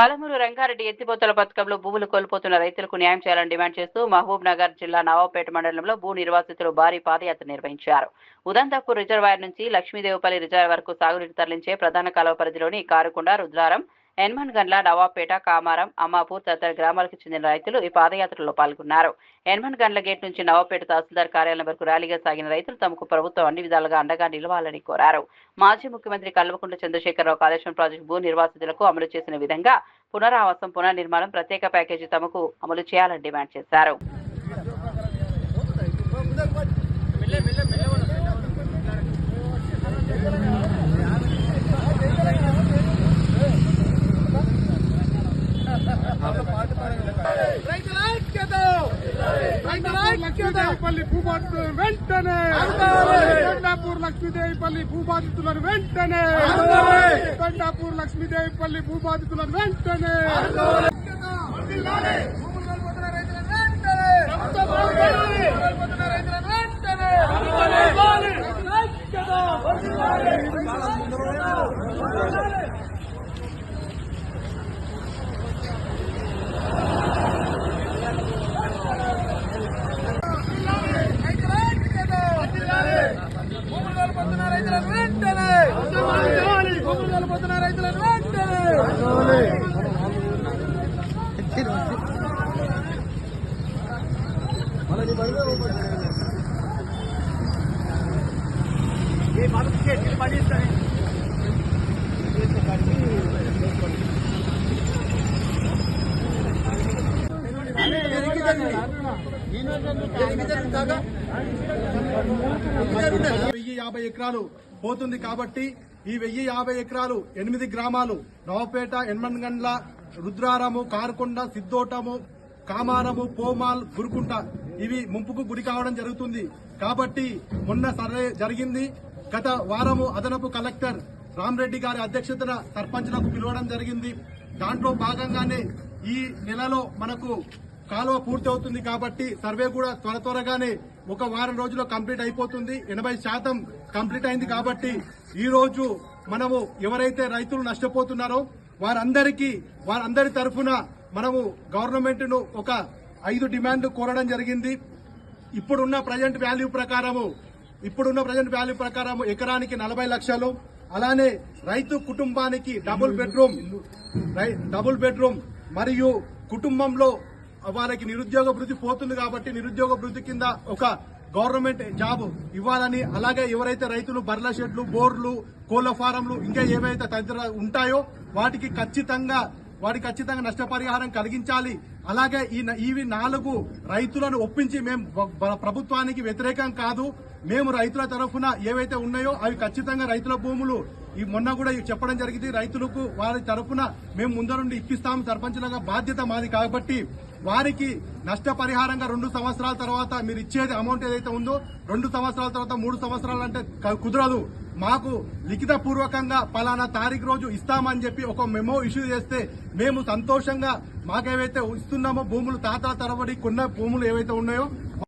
పాలమూరు రంగారెడ్డి ఎత్తిపోతల పథకంలో భూములు కోల్పోతున్న రైతులకు న్యాయం చేయాలని డిమాండ్ చేస్తూ మహబూబ్ నగర్ జిల్లా నవాబుపేట మండలంలో భూ నిర్వాసితులు భారీ పాదయాత్ర నిర్వహించారు. ఉదంతపూర్ రిజర్వాయర్ నుంచి లక్ష్మీదేవపల్లి రిజర్వాయర్ వరకు సాగునీరు తరలించే ప్రధాన కాలువ పరిధిలోని కారుకొండ, రుద్రారం, ఎన్మన్గండ్ల, నవాబుపేట, కామారం, అమ్మాపూర్ తదితర గ్రామాలకు చెందిన రైతులు ఈ పాదయాత్రలో పాల్గొన్నారు. ఎన్మన్గండ్ల గేట్ నుంచి నవాబుపేట తహసీల్దార్ కార్యాలయం వరకు ర్యాలీగా సాగిన రైతులు తమకు ప్రభుత్వం అన్ని విధాలుగా అండగా నిలవాలని కోరారు. మాజీ ముఖ్యమంత్రి కల్వకుంట్ల చంద్రశేఖరరావు కాళేశ్వరం ప్రాజెక్టు భూ నిర్వాసితులకు అమలు చేసిన విధంగా పునరావాసం, పునర్నిర్మాణం, ప్రత్యేక ప్యాకేజీ తమకు అమలు చేయాలని డిమాండ్ చేశారు. లక్ష్మీదేవిపల్లి భూబాధితులను వెంటనే కొండాపూర్ లక్ష్మీదేవిపల్లి భూబాధితులను వెంటనే కొండాపూర్ లక్ష్మీదేవిపల్లి భూబాధితులను వెంటనే ఎకరాలు పోతుంది కాబట్టి ఈ 1050 ఎకరాలు 8 గ్రామాలు నవాబుపేట, ఎన్మన్గండ్ల, రుద్రారము, కారుకొండ, సిద్దోటము, కామారము, పోమాల్, గురుకుంట ఇవి ముంపుకు గురి కావడం జరుగుతుంది. కాబట్టి మొన్న సర్వే జరిగింది. గత వారము అదనపు కలెక్టర్ రామరెడ్డి గారి అధ్యక్షతన సర్పంచ్లకు పిలవడం జరిగింది. దాంట్లో భాగంగానే ఈ నెలలో మనకు కాలువ పూర్తి అవుతుంది కాబట్టి సర్వే కూడా త్వరగానే ఒక వారం రోజుల్లో కంప్లీట్ అయిపోతుంది. 80% కంప్లీట్ అయింది కాబట్టి ఈ రోజు మనము ఎవరైతే రైతులు నష్టపోతున్నారో వారందరి తరఫున మనము గవర్నమెంట్ ను ఒక 5 డిమాండ్లు కోరడం జరిగింది. ఇప్పుడున్న ప్రజెంట్ వాల్యూ ప్రకారం ఎకరానికి 40 లక్షలు, అలానే రైతు కుటుంబానికి డబుల్ బెడ్రూమ్ మరియు కుటుంబంలో వాళ్ళకి నిరుద్యోగ భృతి పోతుంది కాబట్టి నిరుద్యోగ భృతి కింద ఒక గవర్నమెంట్ జాబ్ ఇవ్వాలని, అలాగే ఎవరైతే రైతులు బర్ల షెడ్లు, బోర్లు, కోళ్ల ఫారంలు ఇంకా ఏవైతే తదితర ఉంటాయో వాటికి ఖచ్చితంగా నష్టపరిహారం కలిగించాలి. అలాగే ఇవి 4 రైతులను ఒప్పించి మేము ప్రభుత్వానికి వ్యతిరేకం కాదు, మేము రైతుల తరఫున ఏవైతే ఉన్నాయో అవి ఖచ్చితంగా రైతుల భూములు మొన్న కూడా చెప్పడం జరిగింది. రైతులకు వారి తరఫున మేము ముందరుండి ఇప్పిస్తాము, సర్పంచులుగా బాధ్యత మాది కాబట్టి వారికి నష్టపరిహారంగా 2 సంవత్సరాల తర్వాత మీరు ఇచ్చేది అమౌంట్ ఏదైతే ఉందో 2 సంవత్సరాల తర్వాత 3 సంవత్సరాలు అంటే కుదరదు. మాకు లిఖిత పూర్వకంగా పలానా తారీఖు రోజు ఇస్తామని చెప్పి ఒక మెమో ఇష్యూ చేస్తే మేము సంతోషంగా మాకేవైతే ఇస్తున్నామో భూములు తాతల తరబడి కొన్న భూములు ఏవైతే ఉన్నాయో